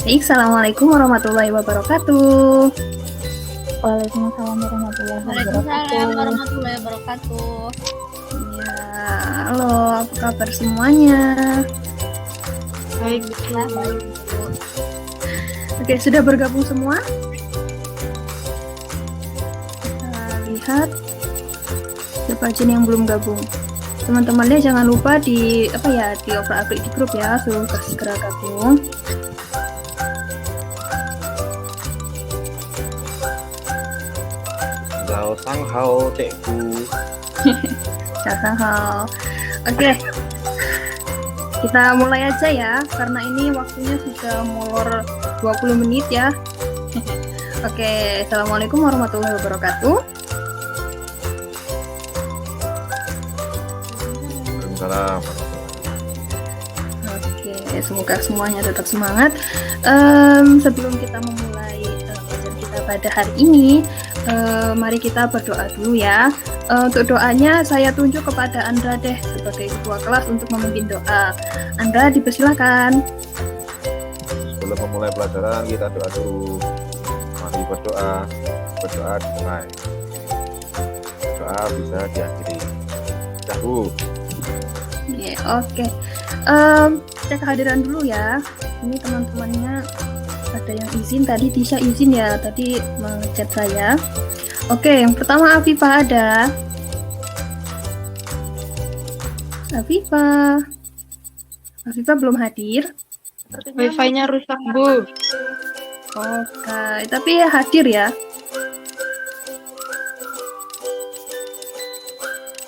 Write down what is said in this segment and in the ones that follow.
Baik, Assalamualaikum warahmatullahi wabarakatuh. Waalaikumsalam warahmatullahi Waalaikumsalam wabarakatuh. warahmatullahi wabarakatuh. Ya, halo, apa kabar semuanya? Baik, Baik. Oke, sudah bergabung semua? Kita lihat siapa aja nih yang belum gabung. Teman-temannya jangan lupa di dioper-abrik di grup ya, suruh segera gabung. Zhao Sang Hao Cikgu. Hal. Oke, kita mulai aja ya, karena ini waktunya sudah molor 20 menit ya. Oke, Assalamualaikum warahmatullahi wabarakatuh. Waalaikumsalam. Oke, semoga semuanya tetap semangat. Sebelum kita memulai pelajaran kita pada hari ini, mari kita berdoa dulu ya. Untuk doanya saya tunjuk kepada Andra deh sebagai ketua kelas untuk memimpin doa. Andra dipersilakan. Sebelum memulai pelajaran kita doa dulu. Mari berdoa. Berdoa dimulai. Doa bisa diakhiri. Dah, Oke. Cek kehadiran dulu ya. Ini teman-temannya ada yang izin, tadi Tisha izin ya, tadi mengechat saya. Oke, yang pertama Afifah ada. Afifah belum hadir. Wifi-nya rusak, Bu. Oke, tapi hadir ya.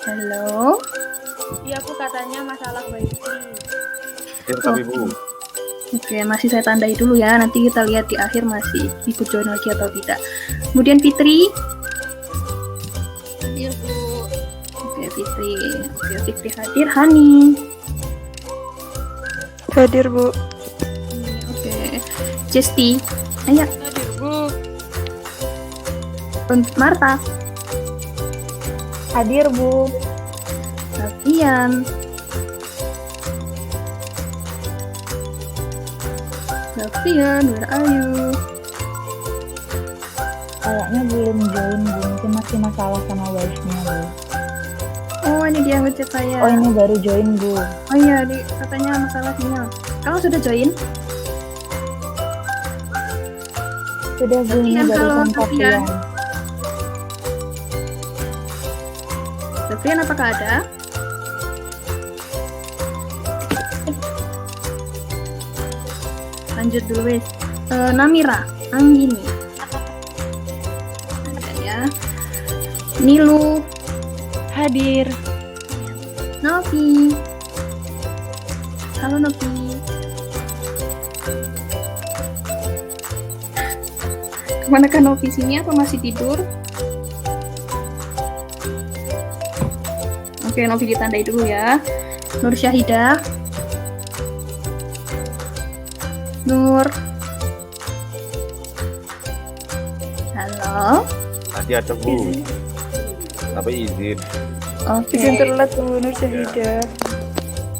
Halo. Iya, aku katanya masalah wifi. tapi Bu. Oke, masih saya tandai dulu ya. Nanti kita lihat di akhir masih ikut join lagi atau tidak. Kemudian Fitri. Iya, Bu. Oke, Fitri. Oke, Fitri hadir. Hani. Hadir, Bu. Oke. Jesti. Ayo. Hadir, Bu. Untuk Marta. Hadir, Bu. Safian. Where are you? Kayaknya belum join, Bu. Mungkin masih masalah sama wifi-nya, Bu. Oh, ini dia ngechat saya. Oh, ini baru join, Bu. Oh iya, katanya masalah sinyal. Kamu sudah join? Sudah, Bu. Ini Safian, baru halo, Safian. Safian. Safian, apakah ada? Lanjut dulu wes. Namira, Anggini. Ada ya. Nilu, Hadir. Novi. Halo Novi. Kemana kan Novi, sini apa masih tidur? Oke, Novi ditandai dulu ya. Nur Syahidah. Nur. Halo. Nanti ada Bu. Tapi izin. Oke. Izin telat, Bu. Nur Syahidah.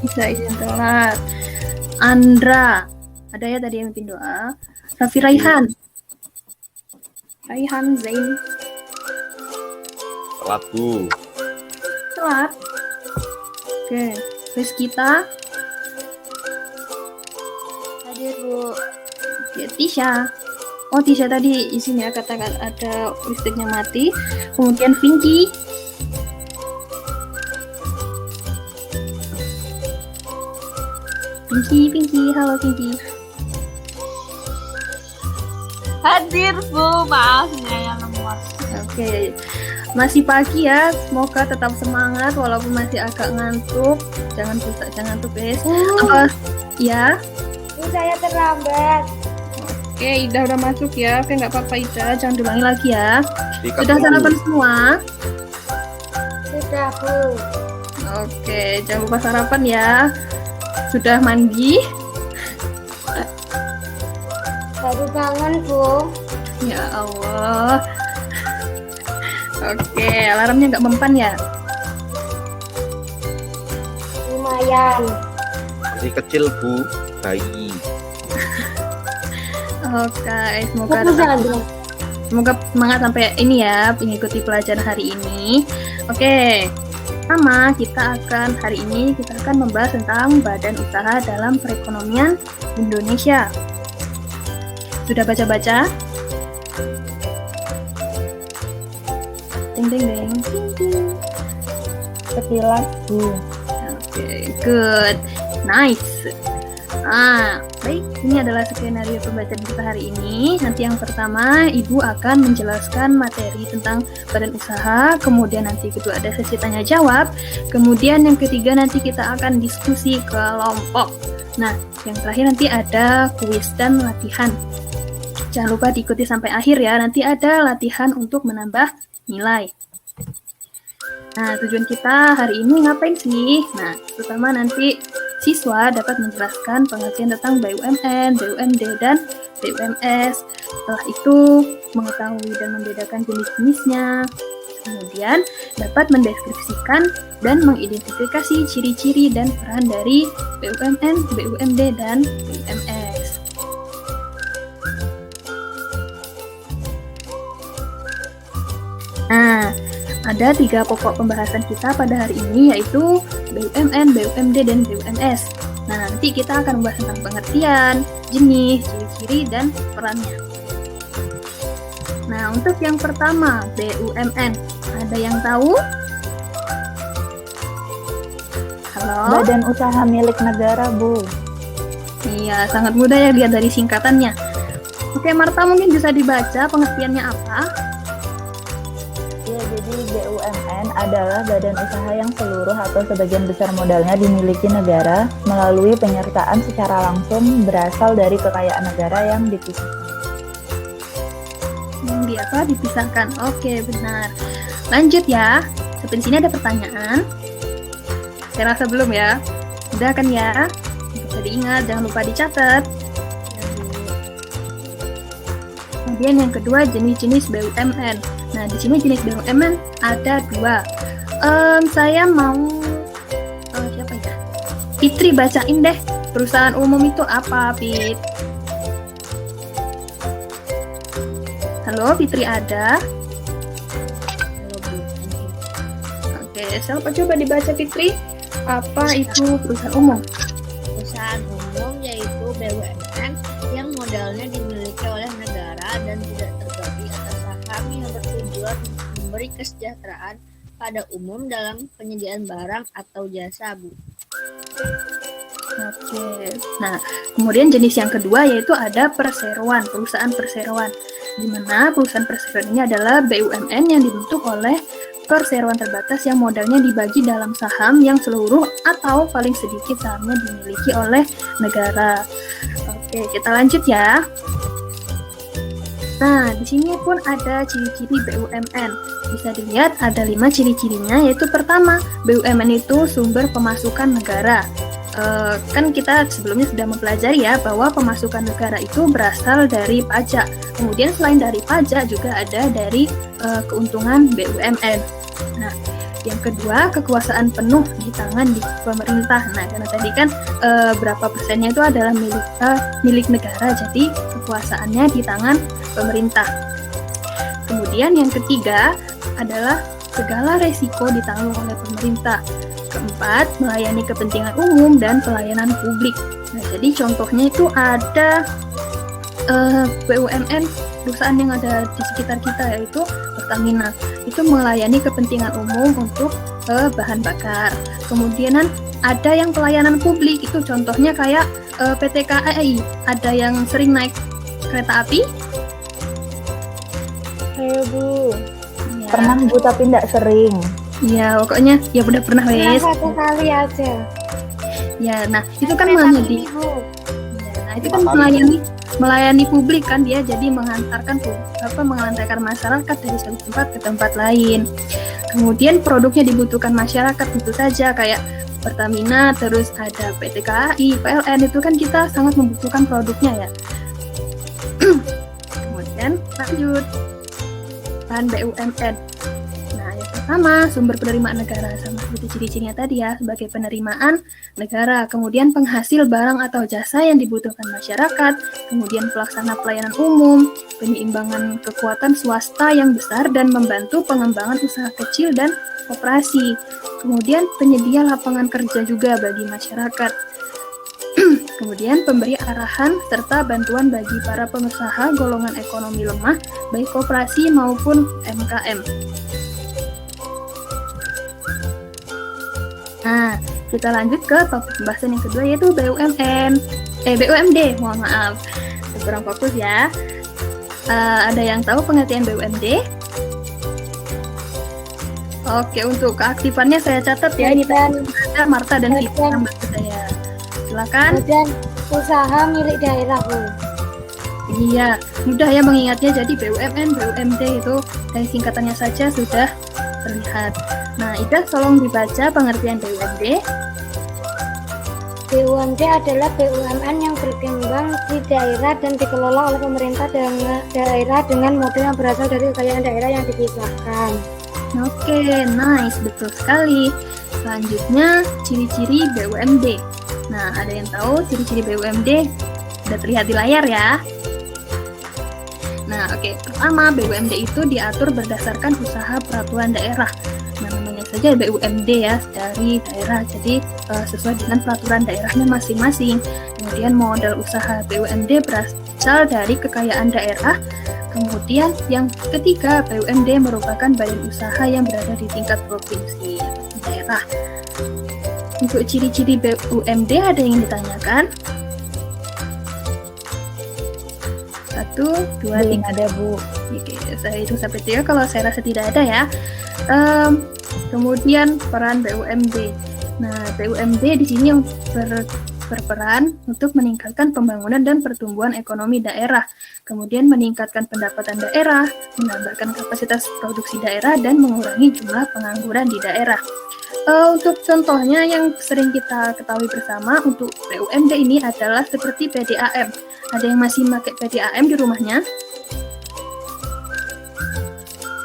Bisa izin telat. Andra. Ada ya tadi yang mimpin doa. Raffi Raihan. Raihan Zain. Telat Bu. Telat. Oke. Rizkita. Hadir, Bu. Oke, Tisha. Oh, Tisha tadi izin ya, katakan ada listriknya mati. Kemudian Vinky. Pinky, halo Pinky. Hadir, Bu. Maaf, saya lemot. Oke, masih pagi ya. Semoga tetap semangat walaupun masih agak ngantuk. Jangan rusak, jangan ngantuk guys. Ya. Saya terlambat. Oke, Ida udah masuk ya. Oke, nggak apa-apa Ida, jangan diulangi lagi ya. Dikat Sudah dulu. sarapan semua? Sudah, Bu. Oke, jangan lupa sarapan ya. Sudah mandi? Baru bangun, Bu. Ya Allah. Oke, alarmnya nggak mempan ya? Lumayan. Masih kecil Bu, bayi. Oke, semoga Aku tetap sadar. semoga semangat sampai ini ya mengikuti pelajaran hari ini. Oke, pertama hari ini kita akan membahas tentang badan usaha dalam perekonomian Indonesia. Sudah baca-baca? Ding ding ding. Ding, ding. Sekilas, Bu. Oke, good. Nice. Baik, ini adalah skenario pembacaan kita hari ini. Nanti yang pertama, Ibu akan menjelaskan materi tentang badan usaha, kemudian nanti kedua ada sesi tanya jawab, kemudian yang ketiga nanti kita akan diskusi kelompok. Nah, yang terakhir nanti ada kuis dan latihan. Jangan lupa diikuti sampai akhir ya, nanti ada latihan untuk menambah nilai. Nah, tujuan kita hari ini ngapain sih? Nah, pertama nanti siswa dapat menjelaskan pengertian tentang BUMN, BUMD, dan BUMS. Setelah itu, mengetahui dan membedakan jenis-jenisnya. Kemudian, dapat mendeskripsikan dan mengidentifikasi ciri-ciri dan peran dari BUMN, BUMD, dan BUMS. Nah, ada 3 pokok pembahasan kita pada hari ini, yaitu BUMN, BUMD, dan BUMS. Nah, nanti kita akan membahas tentang pengertian, jenis, ciri-ciri, dan perannya. Nah, untuk yang pertama, BUMN. Ada yang tahu? Halo? Badan usaha milik negara, Bu. Iya, sangat mudah ya lihat dari singkatannya. Oke, Marta mungkin bisa dibaca pengertiannya apa? Ya, jadi BUMN adalah badan usaha yang seluruh atau sebagian besar modalnya dimiliki negara melalui penyertaan secara langsung berasal dari kekayaan negara yang dipisahkan. Dipisahkan. Oke, benar. Lanjut ya. Sampai di sini ada pertanyaan. Saya rasa belum ya. Udah kan ya? Bisa diingat, jangan lupa dicatat. Kemudian yang kedua, jenis-jenis BUMN. Nah, di sini jenis BUMN ada 2. Saya mau siapa ya? Fitri bacain deh. Perusahaan umum itu apa, Fit? Halo, Fitri ada? Oke, siapa coba dibaca, Fitri? Apa itu perusahaan umum? Perusahaan umum yaitu BUMN yang modalnya dimiliki oleh negara dan tidak terbagi atas saham yang bertujuan memberi kesejahteraan pada umum dalam penyediaan barang atau jasa, Bu. Oke. Nah, kemudian jenis yang kedua yaitu ada perseroan, perusahaan perseroan. Di mana perusahaan perseroan ini adalah BUMN yang dibentuk oleh perseroan terbatas yang modalnya dibagi dalam saham yang seluruh atau paling sedikit sahamnya dimiliki oleh negara. Oke, kita lanjut ya. Nah, di sini pun ada ciri-ciri BUMN. Bisa dilihat ada 5 ciri-cirinya, yaitu pertama, BUMN itu sumber pemasukan negara. Kan kita sebelumnya sudah mempelajari ya bahwa pemasukan negara itu berasal dari pajak. Kemudian selain dari pajak juga ada dari keuntungan BUMN. Nah, yang kedua, kekuasaan penuh di tangan di pemerintah. Nah, karena tadi kan berapa persennya itu adalah milik negara, jadi kekuasaannya di tangan pemerintah. Kemudian yang ketiga adalah segala resiko ditanggung oleh pemerintah. Keempat, melayani kepentingan umum dan pelayanan publik. Nah, jadi contohnya itu ada BUMN perusahaan yang ada di sekitar kita, yaitu Pertamina. Itu melayani kepentingan umum untuk bahan bakar. Kemudian ada yang pelayanan publik, itu contohnya kayak PT KAI. Ada yang sering naik kereta api? Ayo, Bu. Ya. Pernah, Bu, tapi tidak sering. Iya, pokoknya ya udah pernah wes. Satu kali aja. Ya, nah itu kan melayani. Nah, itu kan melayani publik kan, dia jadi mengantarkan masyarakat dari satu tempat ke tempat lain. Kemudian produknya dibutuhkan masyarakat tentu saja, kayak Pertamina, terus ada PT KAI, PLN, itu kan kita sangat membutuhkan produknya ya. Kemudian lanjut bahan BUMN. Nah, yang pertama, sumber penerimaan negara, sama seperti ciri-cirinya tadi ya, sebagai penerimaan negara, kemudian penghasil barang atau jasa yang dibutuhkan masyarakat, kemudian pelaksana pelayanan umum, penyeimbangan kekuatan swasta yang besar dan membantu pengembangan usaha kecil dan koperasi, kemudian penyedia lapangan kerja juga bagi masyarakat, kemudian pemberi arahan serta bantuan bagi para pengusaha golongan ekonomi lemah, baik koperasi maupun MKM. Nah, kita lanjut ke topik pembahasan yang kedua, yaitu BUMD, mohon maaf, kurang fokus ya. Ada yang tahu pengertian BUMD? Oke, untuk keaktifannya saya catat ya, ini ada Marta dan Vita yang bantu saya. Silakan. Badan usaha milik daerah, Bu. Iya, mudah ya mengingatnya. Jadi BUMN, BUMD itu dari singkatannya saja sudah terlihat. Nah, Ida tolong dibaca pengertian BUMD. BUMD adalah BUMN yang berkembang di daerah dan dikelola oleh pemerintah daerah dengan model yang berasal dari kekayaan daerah yang dipisahkan. Oke, nice, betul sekali. Selanjutnya, ciri-ciri BUMD. Nah, ada yang tahu ciri-ciri BUMD? Sudah terlihat di layar ya. Nah, oke. Pertama, BUMD itu diatur berdasarkan usaha peraturan daerah. Nah, namanya saja BUMD ya, dari daerah. Jadi, sesuai dengan peraturan daerahnya masing-masing. Kemudian, modal usaha BUMD berasal dari kekayaan daerah. Kemudian, yang ketiga, BUMD merupakan badan usaha yang berada di tingkat provinsi atau daerah. Untuk ciri-ciri BUMD ada yang ditanyakan? 1, 2, 3. Ada, Bu. Oke, saya hitung sampai 3 kalau saya rasa tidak ada ya. Kemudian peran BUMD. Nah, BUMD di sini yang berperan untuk meningkatkan pembangunan dan pertumbuhan ekonomi daerah, kemudian meningkatkan pendapatan daerah, menambahkan kapasitas produksi daerah, dan mengurangi jumlah pengangguran di daerah. Untuk contohnya yang sering kita ketahui bersama untuk BUMD ini adalah seperti PDAM. Ada yang masih pakai PDAM di rumahnya?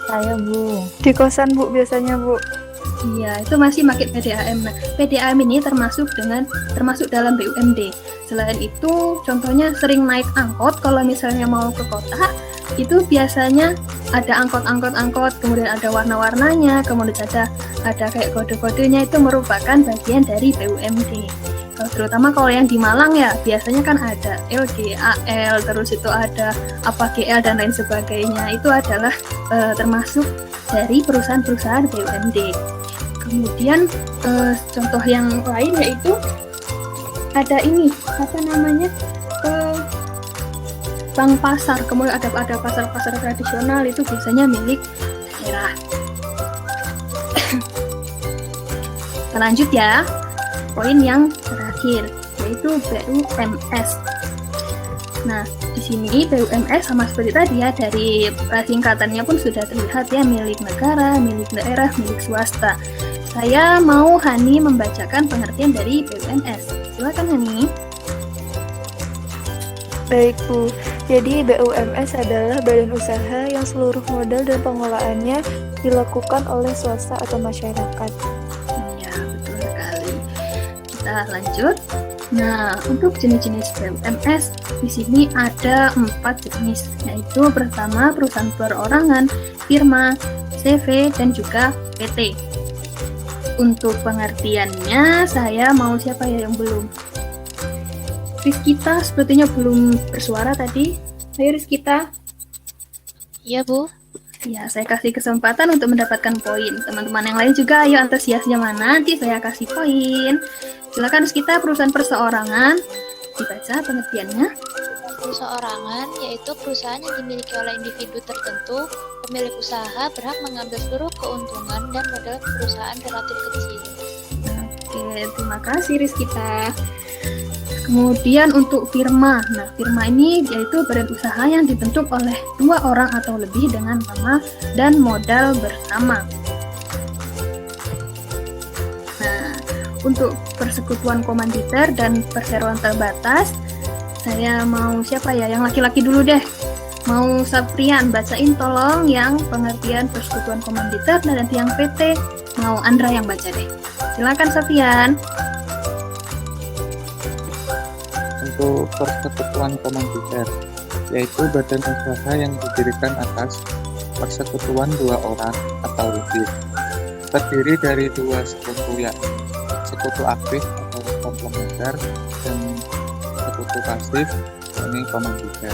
Saya, Bu. Di kosan, Bu, biasanya, Bu. Iya, itu masih pakai PDAM. Nah, PDAM ini termasuk dalam BUMD. Selain itu, contohnya sering naik angkot kalau misalnya mau ke kota, itu biasanya ada angkot, kemudian ada warna-warnanya, kemudian ada kayak kode-kodenya, itu merupakan bagian dari BUMD. Terutama kalau yang di Malang ya, biasanya kan ada LG, AL, terus itu ada apa GL dan lain sebagainya. Itu adalah termasuk dari perusahaan-perusahaan BUMD. Kemudian contoh yang lain yaitu ada ini, apa namanya, bank pasar, kemudian ada pasar-pasar tradisional, itu biasanya milik daerah. Kita lanjut ya, poin yang terakhir yaitu BUMS. Nah, di sini BUMS sama seperti tadi ya, dari singkatannya pun sudah terlihat ya, milik negara, milik daerah, milik swasta. Saya mau Hani membacakan pengertian dari BUMS. Silakan Hani. Baik, Bu. Jadi BUMS adalah badan usaha yang seluruh modal dan pengelolaannya dilakukan oleh swasta atau masyarakat. Ya, betul sekali. Kita lanjut. Nah, untuk jenis-jenis BUMS di sini ada 4 jenis, yaitu pertama perusahaan perorangan, firma, CV, dan juga PT. Untuk pengertiannya, saya mau siapa ya yang belum? Rizkita sepertinya belum bersuara tadi. Ayo Rizkita. Iya, Bu. Ya, saya kasih kesempatan untuk mendapatkan poin. Teman-teman yang lain juga, ayo antusiasnya mana, nanti saya kasih poin. Silakan Rizkita, perusahaan perseorangan. Dibaca pengertiannya. Perorangan yaitu perusahaan yang dimiliki oleh individu tertentu. Pemilik usaha berhak mengambil seluruh keuntungan dan modal perusahaan relatif kecil. Oke, terima kasih Rizkita. Kemudian untuk firma. Nah, firma ini yaitu badan usaha yang dibentuk oleh 2 orang atau lebih dengan nama dan modal bersama. Nah, untuk persekutuan komanditer dan perseroan terbatas, saya mau siapa ya? Yang laki-laki dulu deh. Mau Saprian bacain tolong yang pengertian persekutuan komanditer dan nanti yang PT mau Andra yang baca deh. Silakan Saprian. Untuk persekutuan komanditer, yaitu badan usaha yang didirikan atas persekutuan dua orang atau lebih, terdiri dari dua sekutu, yakni sekutu aktif atau komplementer dan sekutu pasif, yakni komanditer.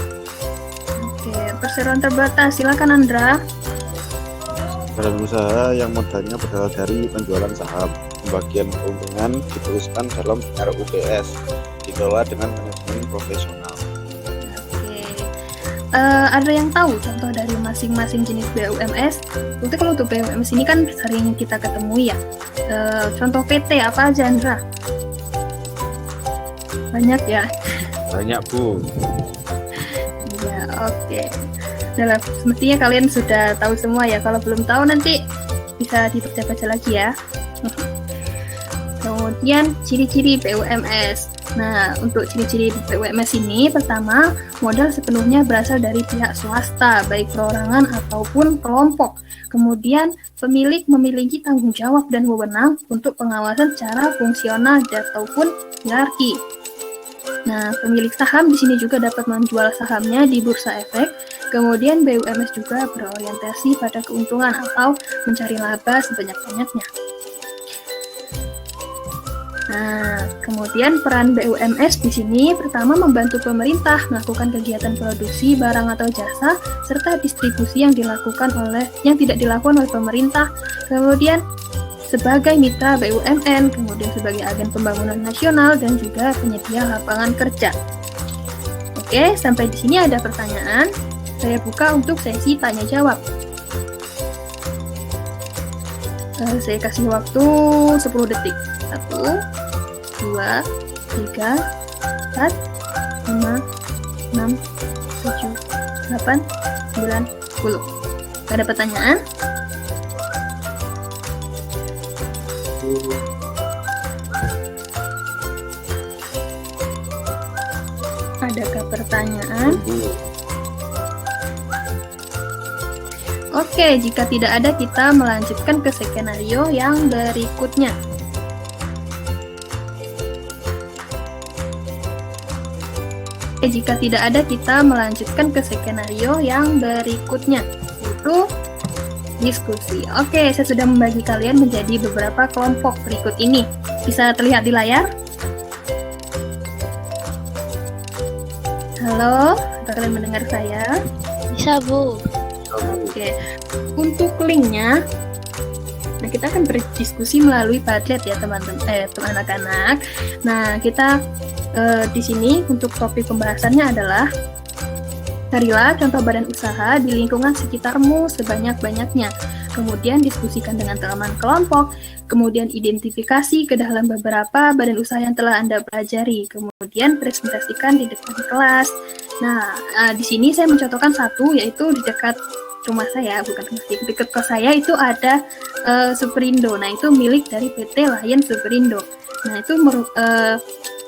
Oke, perseroan terbatas. Silakan Andra. Badan usaha yang modalnya berasal dari penjualan saham. Pembagian keuntungan diteruskan dalam RUPS, dikelola dengan manajemen profesional. Oke. Ada yang tahu contoh dari masing-masing jenis BUMS? Berarti kalau untuk BUMS ini kan sering kita ketemu ya. Contoh PT apa aja Andra? Banyak ya. Banyak Bu. Ya, oke. Nah, semestinya kalian sudah tahu semua ya. Kalau belum tahu nanti bisa dibaca-baca lagi ya. Kemudian ciri-ciri BUMS. Nah, untuk ciri-ciri BUMS ini, pertama, modal sepenuhnya berasal dari pihak swasta, baik perorangan ataupun kelompok. Kemudian, pemilik memiliki tanggung jawab dan wewenang untuk pengawasan secara fungsional ataupun hierarki. Nah, pemilik saham di sini juga dapat menjual sahamnya di bursa efek. Kemudian BUMS juga berorientasi pada keuntungan atau mencari laba sebanyak-banyaknya. Nah, kemudian peran BUMS di sini pertama membantu pemerintah melakukan kegiatan produksi barang atau jasa serta distribusi yang tidak dilakukan oleh pemerintah. Kemudian sebagai mitra BUMN, kemudian sebagai agen pembangunan nasional dan juga penyedia lapangan kerja. Oke, sampai di sini ada pertanyaan. Saya buka untuk sesi tanya jawab. Saya kasih waktu 10 detik. 1, 2, 3, 4, 5, 6, 7, 8, 9, 10. Ada pertanyaan? Adakah pertanyaan? Oke, jika tidak ada kita melanjutkan ke skenario yang berikutnya. Jika tidak ada kita melanjutkan ke skenario yang berikutnya, yaitu diskusi. Oke, saya sudah membagi kalian menjadi beberapa kelompok berikut ini. Bisa terlihat di layar? Halo, apakah kalian mendengar saya? Bisa, Bu. Oke, untuk linknya, nah kita akan berdiskusi melalui Padlet ya teman-teman, anak-anak. Nah, kita di sini untuk topik pembahasannya adalah carilah contoh badan usaha di lingkungan sekitarmu sebanyak-banyaknya. Kemudian diskusikan dengan teman kelompok. Kemudian identifikasi ke dalam beberapa badan usaha yang telah Anda pelajari. Kemudian presentasikan di depan kelas. Nah, di sini saya mencontohkan satu, yaitu di dekat rumah saya, bukan rumah saya, dekat kos saya itu ada Superindo. Nah, itu milik dari PT Lion Superindo. Nah, itu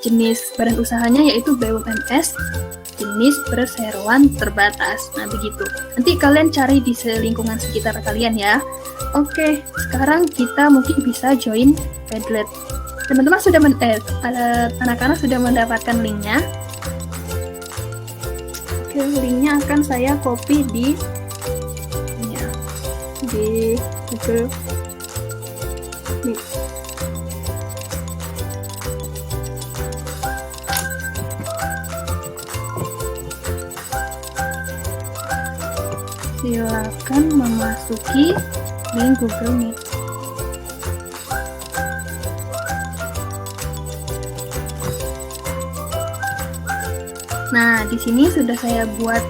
jenis badan usahanya yaitu BUMS jenis perseroan terbatas. Nah, begitu. Nanti kalian cari di lingkungan sekitar kalian ya. Oke, sekarang kita mungkin bisa join Padlet. Teman-teman sudah anak-anak sudah mendapatkan linknya. Oke, linknya akan saya copy di Google Meet. Silakan memasuki link Google Meet. Nah, di sini sudah saya buat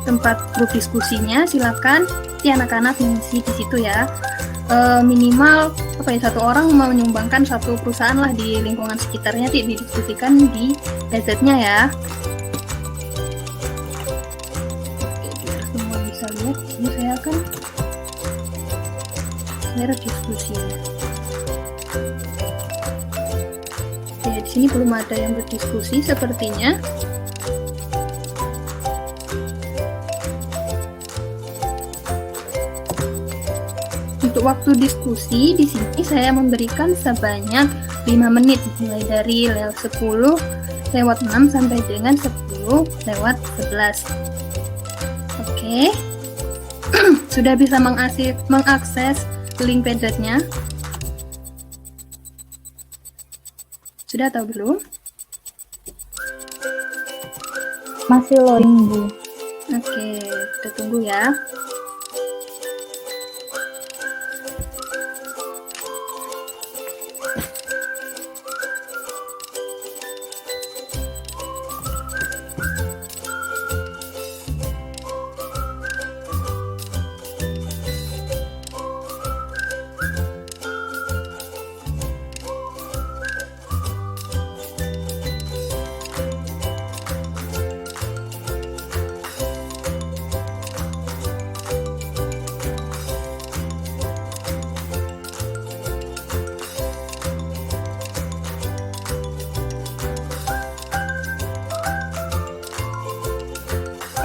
tempat grup diskusinya. Silakan si anak-anak mengisi di situ ya. Minimal satu orang menyumbangkan satu perusahaan lah di lingkungan sekitarnya, didiskusikan di PZ-nya ya. Lihat di sini saya akan share diskusinya. Oke, di sini belum ada yang berdiskusi sepertinya. Untuk waktu diskusi di sini saya memberikan sebanyak 5 menit, mulai dari lewat 10 lewat 6 sampai dengan 10 lewat 11. Oke. Sudah bisa mengakses link PDF-nya? Sudah atau belum? Masih loading, Bu. Oke, kita tunggu ya.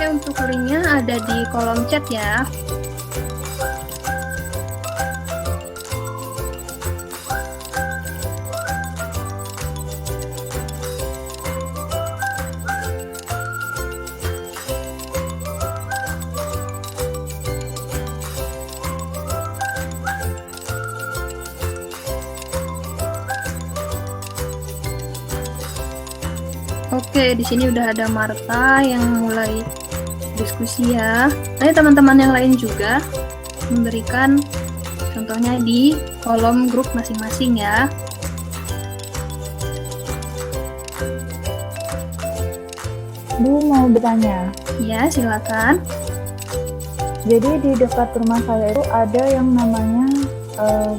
Oke, untuk linknya ada di kolom chat ya. Oke, di sini udah ada Marta yang mulai diskusi ya. Nanti teman-teman yang lain juga memberikan contohnya di kolom grup masing-masing ya. Bu mau bertanya. Ya, silakan. Jadi di dekat rumah saya itu ada yang namanya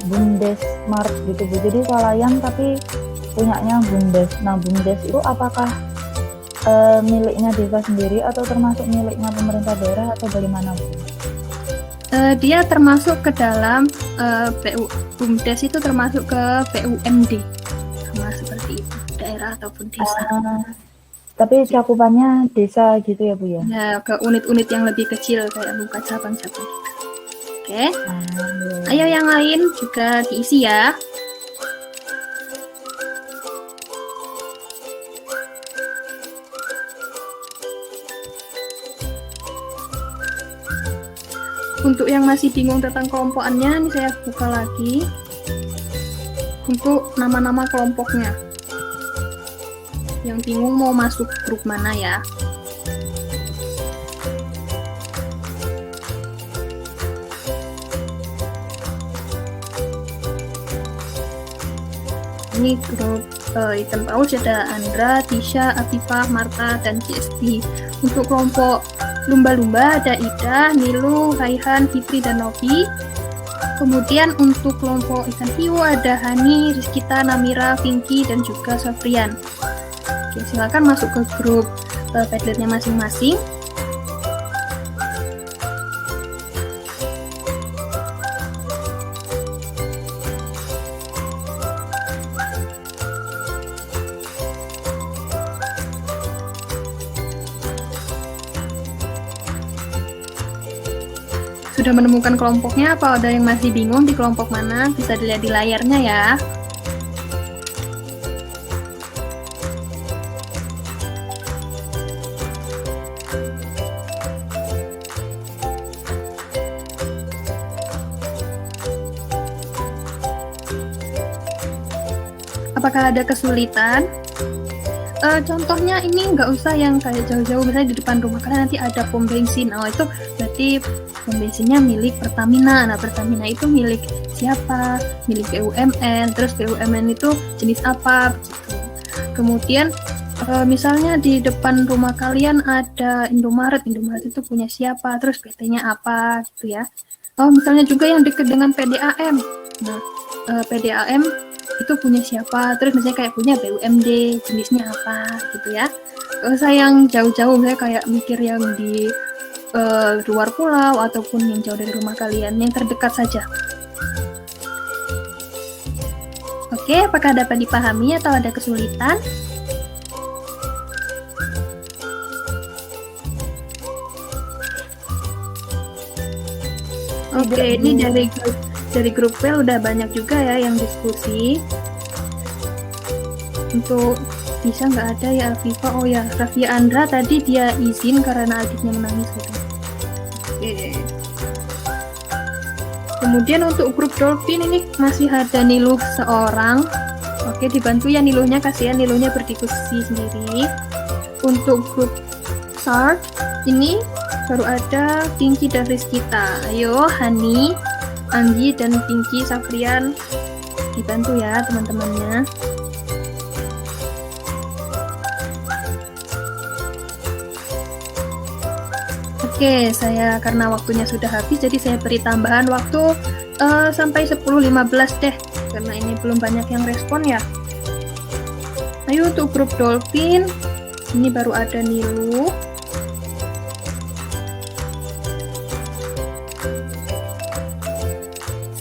Bundesmarkt gitu, Bu. Jadi swalayan tapi punyanya Bundes. Nah, Bundes itu apakah miliknya desa sendiri atau termasuk miliknya pemerintah daerah atau dari mana, Bu? Dia termasuk ke dalam BUMDes itu termasuk ke BUMD, sama seperti itu, daerah ataupun desa. Tapi cakupannya desa gitu ya, Bu ya? Ya, ke unit-unit yang lebih kecil kayak bukan cabang-cabang gitu. Oke. Ayo yang lain juga diisi ya. Untuk yang masih bingung tentang kelompokannya, ini saya buka lagi untuk nama-nama kelompoknya. Yang bingung mau masuk grup mana ya? Ini grup item paus ada Andra, Tisha, Afifah, Marta, dan CSD. Untuk kelompok lumba-lumba ada Ida, Nilu, Raihan, Fitri, dan Novi. Kemudian untuk kelompok ikan hiu ada Hani, Rizkita, Namira, Pinky, dan juga Sofrian. Oke, silakan masuk ke grup Padletnya masing-masing. Sudah menemukan kelompoknya apa ada yang masih bingung di kelompok mana? Bisa dilihat di layarnya ya. Apakah ada kesulitan? Contohnya ini nggak usah yang kayak jauh-jauh, misalnya di depan rumah kalian nanti ada pom bensin. Oh, itu berarti pom bensinnya milik Pertamina. Nah, Pertamina itu milik siapa? Milik BUMN. Terus BUMN itu jenis apa? Begitu. Kemudian misalnya di depan rumah kalian ada Indomaret. Indomaret itu punya siapa? Terus PT-nya apa? Gitu ya. Oh, misalnya juga yang dekat dengan PDAM. Nah, PDAM itu punya siapa, terus misalnya kayak punya BUMD, jenisnya apa gitu ya. Saya yang jauh-jauh, misalnya kayak mikir yang di luar pulau ataupun yang jauh dari rumah kalian, yang terdekat saja. Oke. Oke, apakah dapat dipahami atau ada kesulitan? Oke, ini dari grup well udah banyak juga ya yang diskusi. Untuk bisa nggak ada ya Afifa? Oh ya, Rafia Andra tadi dia izin karena adiknya menangis gitu. Oke. Kemudian untuk grup Dolphin ini masih ada Niluh seorang. Oke, dibantu ya Niluhnya, kasihan Niluhnya berdiskusi sendiri. Untuk grup Shark ini baru ada Pinky dan Rizkita. Ayo Hani, Anggi dan Pinky Safrian dibantu ya teman-temannya. Oke, saya karena waktunya sudah habis, jadi saya beri tambahan waktu sampai 10.15 deh, karena ini belum banyak yang respon ya. Ayo untuk grup Dolphin, ini baru ada Nilu.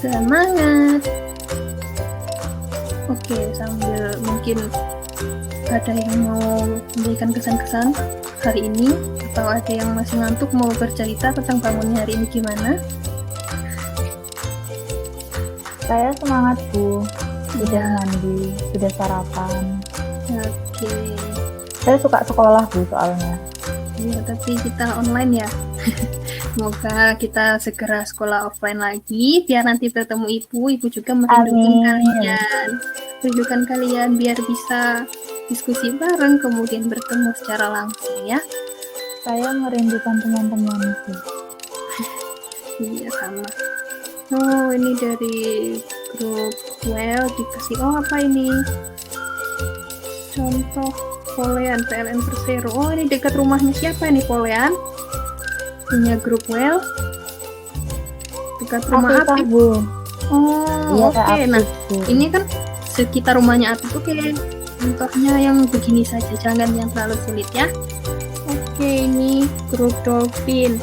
Semangat. Oke, sambil mungkin ada yang mau memberikan kesan-kesan hari ini, atau ada yang masih ngantuk mau bercerita tentang bangunnya hari ini gimana? Saya semangat Bu, sudah mandi, sudah sarapan. Oke. Saya suka sekolah Bu soalnya. Iya, tapi kita online ya. Semoga kita segera sekolah offline lagi, biar nanti bertemu ibu juga merindukan kalian biar bisa diskusi bareng, kemudian bertemu secara langsung ya. Saya merindukan teman-temanku. Iya, sama. Oh, ini dari grup well dikasih, apa ini? Contoh Polean PLN Persero. Oh, ini dekat rumahnya siapa ini Polean? Punya grup well dekat rumah Apip. Bu. Oh, Iya, oke. Nah, ini kan sekitar rumahnya Apip. Oke, contohnya yang begini saja, jangan yang terlalu sulit ya. Oke, ini grup Dolphin.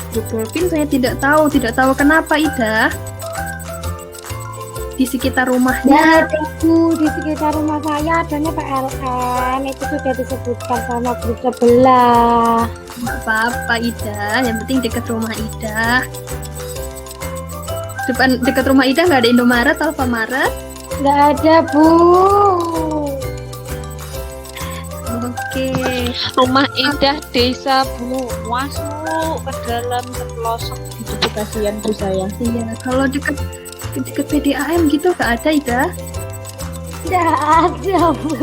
Grup Dolphin saya tidak tahu kenapa Ida. Di sekitar rumahnya. Ya, Bu, di sekitar rumah saya adanya PLN, itu sudah disebutkan sama grup sebelah. Nggak apa-apa Ida, yang penting dekat rumah Ida. Dekat rumah Ida nggak ada Indomaret, Alfamaret? Nggak ada, Bu. Oke. Rumah Indah Desa Bu, masuk ke dalam pelosok gitu, kasihan Bu saya. Iya, kalau dekat PDAM gitu nggak ada Ida? Nggak ada, Bu.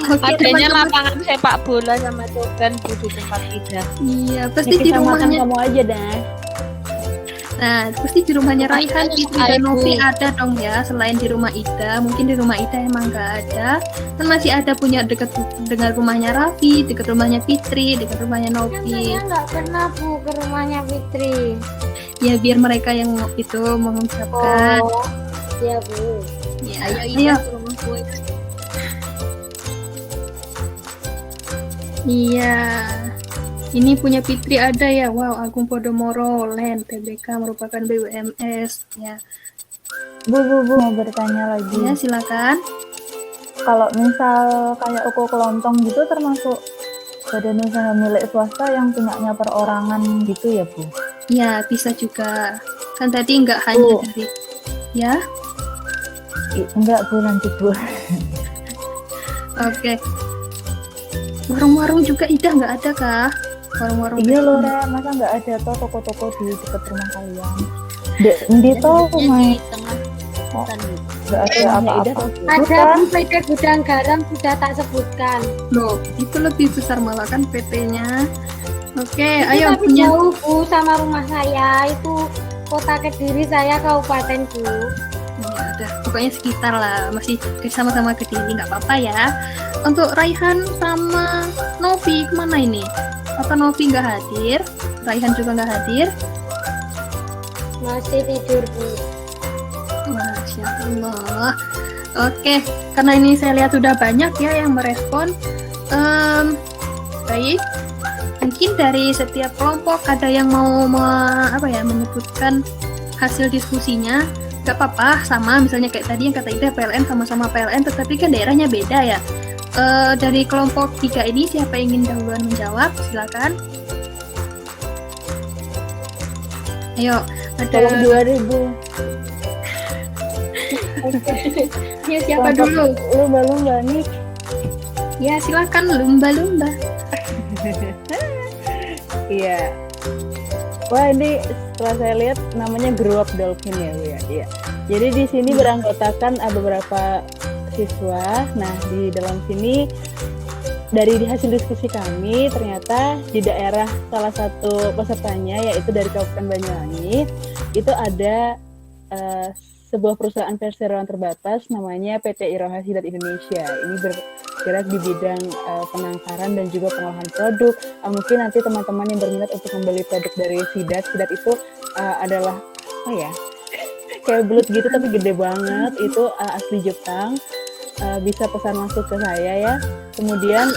Oke, Adanya teman-teman. lapangan sepak bola sama coban Bu di tempat Indah. Iya, pasti di rumahnya. kamu aja deh. Nah, pasti di rumahnya Raihan, Fitri dan Novi Bu. ada dong ya. Selain di rumah Ida, mungkin di rumah Ida emang nggak ada. Kan masih ada punya dekat dengan rumahnya Raffi, dekat rumahnya Fitri, dekat rumahnya Kan Novi. saya nggak pernah, Bu, ke rumahnya Fitri. Ya biar mereka yang itu mengucapkan. Oh, ya, Bu. Ya, Ayo ayo. Indah ke rumah gue. Iya. Ini punya Fitri ada ya. Wow, Agung Podomoro Land TBK merupakan BUMS ya. Bu, mau bertanya lagi. Ya, silakan. Kalau misal kayak Uko Kelontong gitu termasuk badan usaha milik swasta yang punyanya perorangan gitu ya, Bu? Ya, bisa juga. Kan tadi nggak hanya dari ya. Enggak, Bu, nanti, Bu. Oke. Warung-warung juga Ida nggak ada kah? Warung-warung. Iya loh, Re. Masa nggak ada toh toko-toko di dekat rumah kalian? Di toh Di rumah tengah Oh. hutan Bu. nggak ada apa-apa. Ada, Bu, PT Gudang Garam sudah tak sebutkan. Loh, itu lebih besar malah kan PT-nya. Oke, Itu ayo tapi punya. jauh, Bu, sama rumah saya. Itu Kota Kediri, saya kabupaten, Bu. Ya udah, pokoknya sekitar lah, masih sama-sama Kediri, nggak apa-apa ya. Untuk Raihan sama Novi kemana ini? Apa Novi nggak hadir? Raihan juga nggak hadir? Masih tidur, Bu. Masya Allah. Oke, karena ini saya lihat sudah banyak ya yang merespon. Baik, Mungkin dari setiap kelompok ada yang mau menyebutkan hasil diskusinya. Gak apa-apa, sama misalnya kayak tadi yang kata Ida PLN sama-sama PLN, tetapi kan daerahnya beda ya. Dari kelompok 3 ini siapa yang ingin dahuluan menjawab? Silakan. Ayo, ada Tolong 2000. ya, siapa dulu? Lumba-lumba nih. Ya, silakan lumba-lumba. Iya. Wah, ini setelah saya lihat namanya Grow Up Dolphin ya, Bu ya. Iya. Jadi di sini beranggotakan beberapa siswa. Nah, di dalam sini dari hasil diskusi kami ternyata di daerah salah satu pesertanya yaitu dari Kabupaten Banyuwangi itu ada sebuah perusahaan perseroan terbatas namanya PT Iroha Sidat Indonesia. Ini bergerak di bidang penangkaran dan juga pengolahan produk. Mungkin nanti teman-teman yang berminat untuk membeli produk dari Sidat itu adalah kayak belut gitu tapi gede banget. Itu asli Jepang. Bisa pesan langsung ke saya ya. Kemudian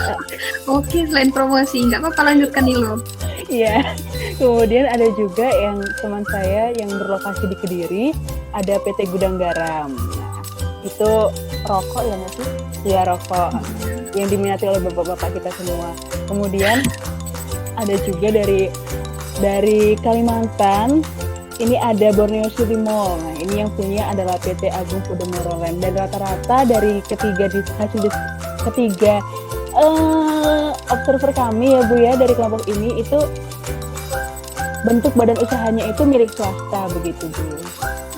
Oke, selain promosi, nggak apa-apa, lanjutkan dulu. iya. Kemudian ada juga yang teman saya yang berlokasi di Kediri, ada PT Gudang Garam. Nah, itu rokok ya nggak sih? Iya, rokok yang diminati oleh bapak-bapak kita semua. Kemudian ada juga dari Kalimantan. Ini ada Borneo City Mall. Nah, ini yang punya adalah PT Agung Podomoro Land. Dan rata-rata dari ketiga observer kami ya Bu ya dari kelompok ini itu bentuk badan usahanya itu milik swasta begitu Bu.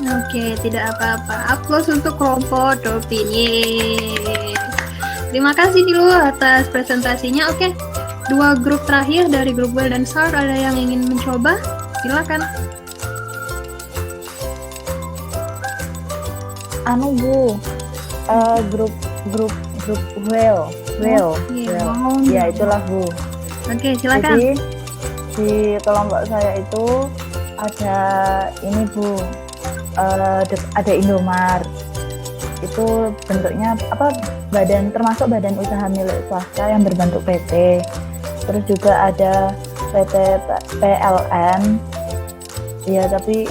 Oke, tidak apa-apa. Aplaus untuk kelompok Dolphin. Yeay. Terima kasih dulu atas presentasinya. Oke, 2 grup terakhir dari grup Well dan Sar, ada yang ingin mencoba? Silakan. Bu, grup Well. Ya itulah Bu. Oke, silakan. Jadi di kelompok saya itu ada ini Bu, ada Indomart. Itu bentuknya termasuk badan usaha milik swasta yang berbentuk PT. Terus juga ada PT PLN. Ya tapi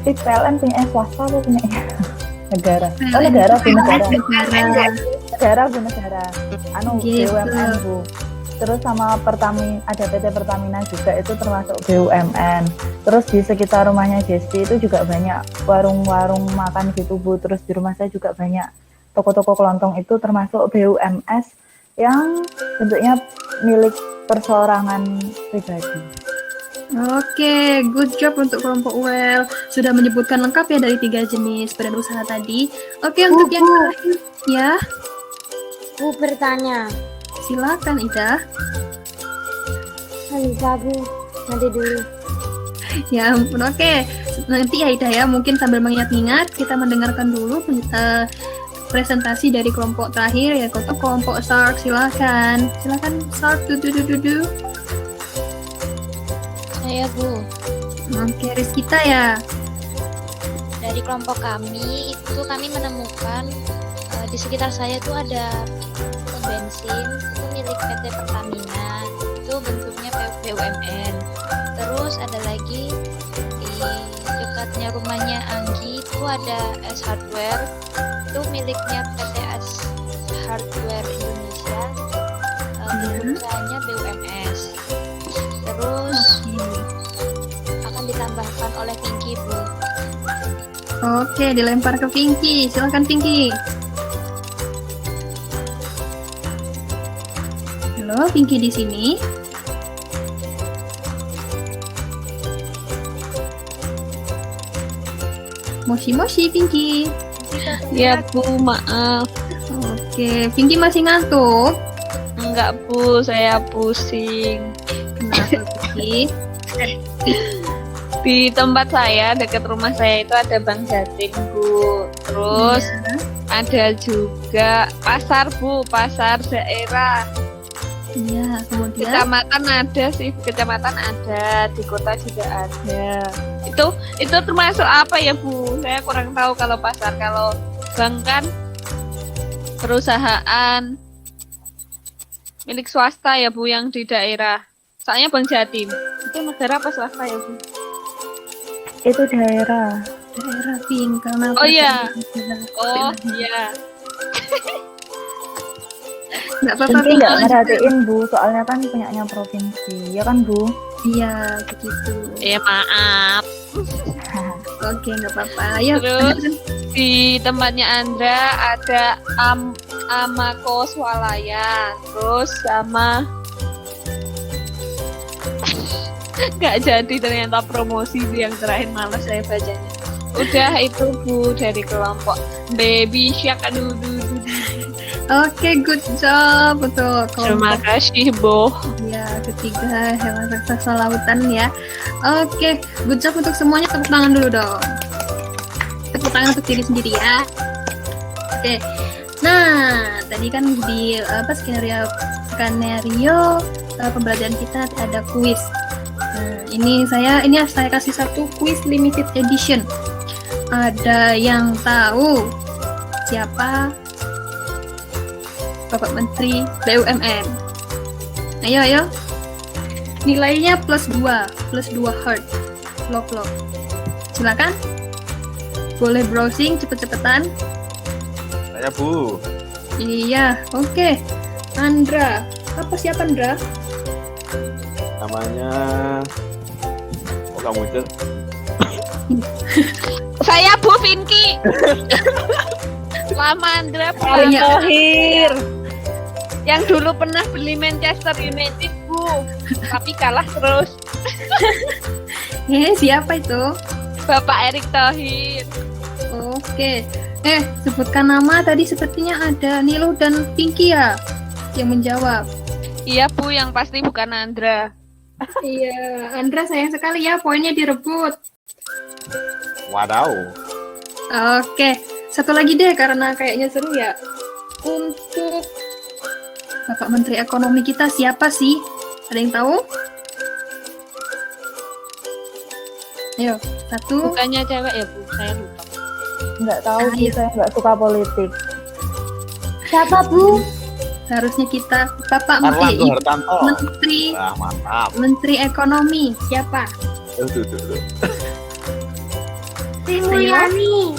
PLN punya swasta atau punya negara? Negara Bu, negara. Gitu. BUMN Bu. Terus sama ada PT Pertamina juga, itu termasuk BUMN. Terus di sekitar rumahnya Jesti itu juga banyak warung-warung makan gitu Bu. Terus di rumah saya juga banyak toko-toko kelontong, itu termasuk BUMS yang bentuknya milik perseorangan pribadi. Oke, good job untuk kelompok Well. Sudah menyebutkan lengkap ya dari 3 jenis badan usaha tadi. Oke, untuk yang terakhir ya. Bu bertanya. Silakan Ida. Lupa Bu, nanti dulu. Ya ampun, oke. Nanti ya Ida ya, mungkin sambil mengingat-ingat kita mendengarkan dulu presentasi dari kelompok terakhir ya, kelompok Sark. Silakan Sark. Saya Bu. Oke, Rizkita ya. Dari kelompok kami itu kami menemukan di sekitar saya itu ada bensin itu milik PT Pertamina, itu bentuknya BUMN. Terus ada lagi di dekatnya rumahnya Anggi itu ada S Hardware, itu miliknya PT S Hardware Indonesia, perusahaannya BUMS. Terus akan ditambahkan oleh Pinky Bu. Oke, dilempar ke Pinky. Silakan Pinky. Halo, Pinky di sini. Moshi Pinky. Ya Bu, maaf. Oke, Pinky masih ngantuk? Enggak Bu, saya pusing. Kenapa Pinky? Di tempat saya, dekat rumah saya itu ada Bank Jatim Bu. Terus ada juga pasar Bu, pasar daerah. Iya, kemudian Kecamatan ada sih, kecamatan ada, di kota juga ada. Itu termasuk apa ya Bu? Saya kurang tahu kalau pasar, kalau bank kan perusahaan. Milik swasta ya Bu yang di daerah. Soalnya Bang Jatim. Itu negara apa swasta ya Bu? Itu daerah. Daerah Pink karena Oh iya. Oh iya. nggak apa-apa Tentu Pink. nggak merhatiin Bu, soalnya kan punyanya provinsi, ya kan Bu? Iya begitu. Maaf. Oke nggak apa-apa. Ayo. Terus di tempatnya Andra ada Amako Swalayan. Terus sama nggak jadi ternyata promosi yang terakhir malas saya bacanya. Udah itu Bu dari kelompok Baby Shark. Aduh. Oke, good job untuk Terima kelompok kasih Bu. ya ketiga hewan raksasa lautan ya. Oke, good job untuk semuanya. Tepuk tangan dulu dong. Tepuk tangan untuk diri sendiri ya. Oke. Nah, tadi kan di skenario pembelajaran kita ada kuis. Nah, ini saya kasih satu kuis limited edition. Ada yang tahu siapa Bapak Menteri BUMN? Ayo. Nilainya +2 heart. Lock. Silakan. Boleh browsing cepet-cepetan. Saya Bu. Iya, oke. Andra, siapa Andra? Namanya kamu itu? Saya Bu Vinky. Lama Andra iya. Tohir. Yang dulu pernah beli Manchester United Bu, tapi kalah terus. Siapa itu? Bapak Erick Thohir. Oke. Sebutkan nama tadi sepertinya ada Nilu dan Pinky ya yang menjawab. Iya Bu, yang pasti bukan Andra. Iya, Andra sayang sekali ya poinnya direbut. Wadaw. Oke, satu lagi deh karena kayaknya seru ya. Untuk Bapak Menteri Ekonomi kita siapa sih? Ada yang tahu? Ayo, satu. Bukannya cewek ya Bu, saya lupa. Nggak tahu sih, Ayo. saya nggak suka politik. Siapa Bu? Seharusnya kita Bapak Erlangga Hartarto. Menteri Mantap. Menteri Ekonomi siapa? Tuh. Sri Mulyani.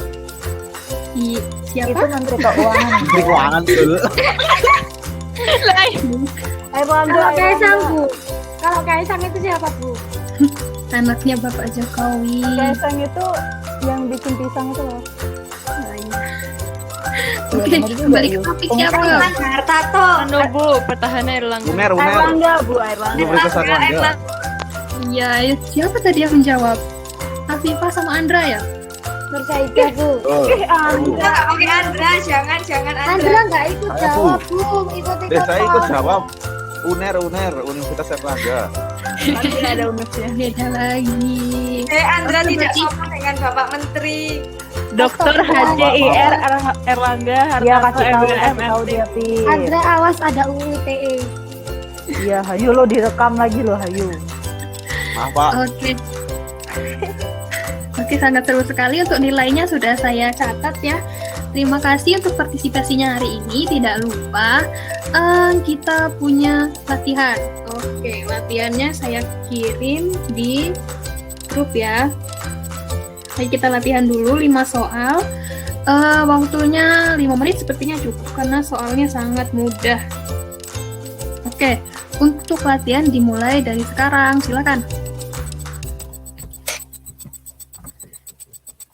Siapa? Itu Menteri Keuangan. Menteri Keuangan dulu. Kalau Kaisang Bu. Kalau Kaisang itu siapa Bu? Anaknya Bapak Jokowi. Kaisang itu yang bikin pisang itu loh. Oke, kembali ke topik siapa? Hartarto. Anu Bu, petahana Erlangga. Uner. Erlangga Bu, Erlangga. Universitas Erlangga. Iya, siapa tadi yang menjawab? Afifah sama Andra ya? Nur Saidah Bu. Andra. Oke Andra, jangan Andra nggak ikut Ayo, Bu. jawab Bu, ikut Saya ikut jawab. Uner, Universitas Erlangga. Nanti ada unesnya. Beda lagi. Andra tidak sama dengan Bapak Menteri. Dokter HCIR Erlangga Iya, Hartarto kasih tahu dia, Pi. Andra awas ada UU ITE. Iya, Hayu lo direkam lagi lo, Hayu. Maaf Pak. Oke. Oke, sangat seru sekali. Untuk nilainya sudah saya catat ya. Terima kasih untuk partisipasinya hari ini. Tidak lupa kita punya latihan. Oke, latihannya saya kirim di grup ya. Baik, kita latihan dulu 5 soal. Waktunya 5 menit sepertinya cukup karena soalnya sangat mudah. Oke, untuk latihan dimulai dari sekarang. Silakan.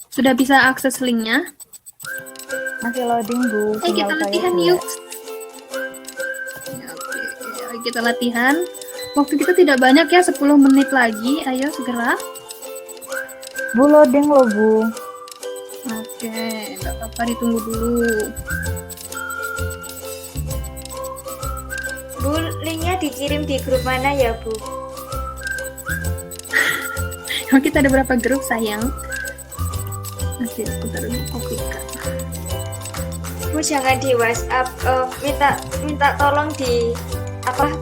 Sudah bisa akses linknya? Masih loading Bu. Ayo kita sinyal saya latihan jelek. yuk. Oke, kita latihan. Waktu kita tidak banyak ya, 10 menit lagi. Ayo segera. Bu loading lo Bu. Oke, nggak apa-apa, ditunggu dulu. Bu, linknya dikirim di grup mana ya Bu? Kita ada berapa grup sayang? Oke, sebentar aku klikkan. Bu jangan di WhatsApp, minta tolong di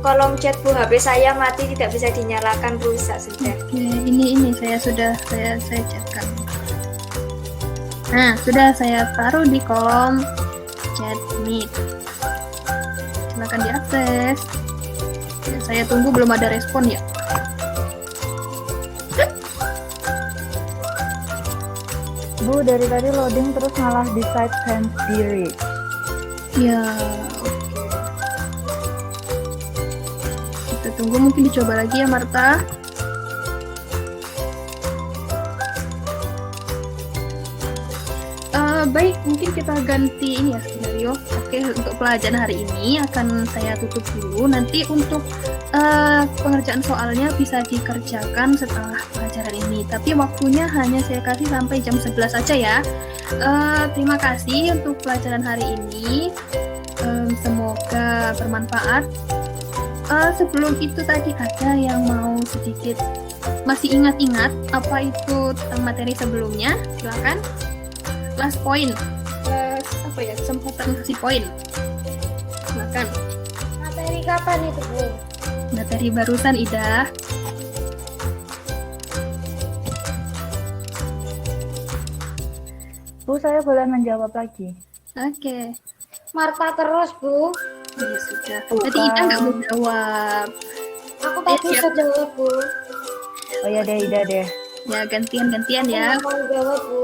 kolom chat Bu, HP saya mati tidak bisa dinyalakan, rusak sudah. Oke, ini saya chatkan. Nah, sudah saya taruh di kolom chat meet. silakan diakses. Ya, saya tunggu, belum ada respon ya. Bu, dari tadi loading terus malah di site can't be reached. Ya, oke. Kita tunggu, mungkin dicoba lagi ya Marta. Baik, mungkin kita ganti ini ya skenario. Oke, untuk pelajaran hari ini akan saya tutup dulu. Nanti untuk pengerjaan soalnya bisa dikerjakan setelah pelajaran ini. Tapi waktunya hanya saya kasih sampai jam 11 saja ya. Terima kasih untuk pelajaran hari ini. Semoga bermanfaat. Sebelum itu tadi ada yang mau sedikit masih ingat-ingat apa itu materi sebelumnya? Silakan. Last point, apa ya, kesempatan kasih poin. Silakan. Materi kapan itu, Bu? Materi barusan, Ida. Bu, saya boleh menjawab lagi? Oke. Marta terus, Bu. Ya sudah. Tadi Ida nggak mau jawab. Aku tadi Ya. bisa jawab, Bu. Oh ya deh, Ida deh. Ya, gantian-gantian ya. Aku mau jawab, Bu.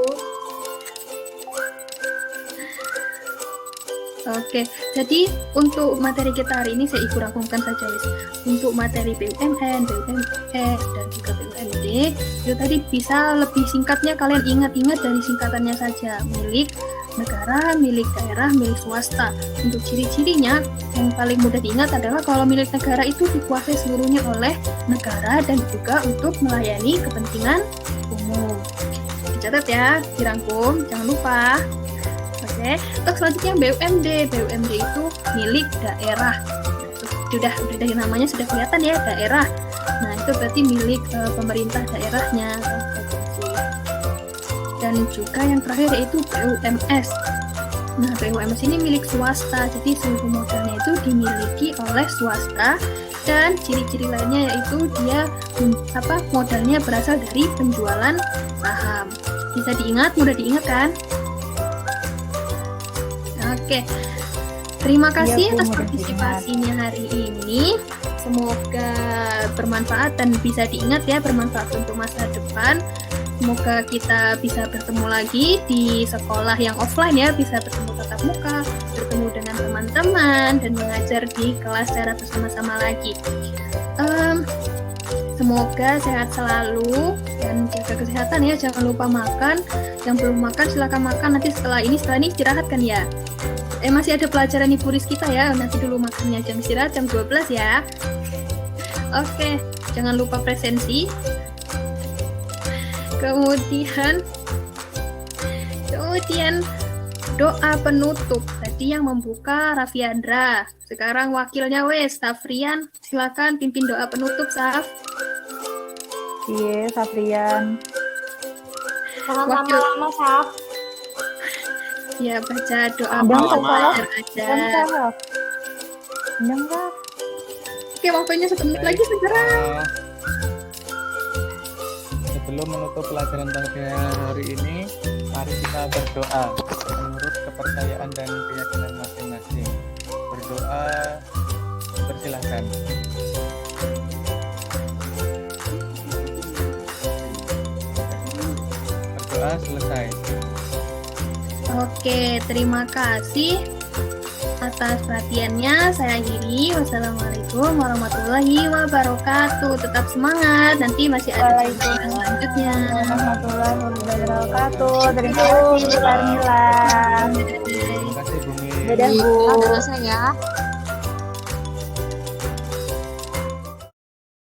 Oke, jadi untuk materi kita hari ini saya ikut rangkumkan saja wis. Untuk materi BUMN, BUMS, dan juga BUMD, itu tadi bisa lebih singkatnya kalian ingat-ingat dari singkatannya saja. Milik negara, milik daerah, milik swasta. Untuk ciri-cirinya yang paling mudah diingat adalah kalau milik negara itu dikuasai seluruhnya oleh negara dan juga untuk melayani kepentingan umum. Dicatat ya, dirangkum, jangan lupa. Oke, terus selanjutnya BUMD. BUMD itu milik daerah. Sudah dari namanya sudah kelihatan ya, daerah. Nah, itu berarti milik pemerintah daerahnya. Dan juga yang terakhir yaitu BUMS. Nah, BUMS ini milik swasta. Jadi seluruh modalnya itu dimiliki oleh swasta dan ciri-ciri lainnya yaitu dia modalnya berasal dari penjualan saham. Bisa diingat, mudah diingat kan? Oke, terima kasih atas partisipasinya hari ini. Semoga bermanfaat dan bisa diingat ya, bermanfaat untuk masa depan. Semoga kita bisa bertemu lagi di sekolah yang offline ya, bisa bertemu tatap muka, bertemu dengan teman-teman, dan mengajar di kelas secara bersama-sama lagi. Semoga sehat selalu dan jaga kesehatan ya, jangan lupa makan. Yang belum makan silakan makan, nanti setelah ini istirahat kan ya. Masih ada pelajaran Ibu Riz kita ya, nanti dulu makannya jam istirahat jam 12 ya. Oke, jangan lupa presensi. Kemudian doa penutup. Tadi yang membuka Raffiandra, sekarang wakilnya wes Safrian, silakan pimpin doa penutup Saf. Iya, Safrian. Jangan lama-lama, Saf. Ya, baca doa Jangan aja. Jangan. Oke, waktunya 1 menit lagi segera. Sebelum menutup pelajaran pada hari ini, mari kita berdoa menurut kepercayaan dan keyakinan masing-masing. Berdoa, persilahkan. Berdoa selesai. Oke, terima kasih atas perhatiannya. Saya akhiri. Wassalamualaikum warahmatullahi wabarakatuh. Tetap semangat. Nanti masih ada pelajaran selanjutnya. Warahmatullahi wabarakatuh. Terima kasih, Bu Carmila. Terima kasih, Bumi. Dadah, Bu. Selesai ya.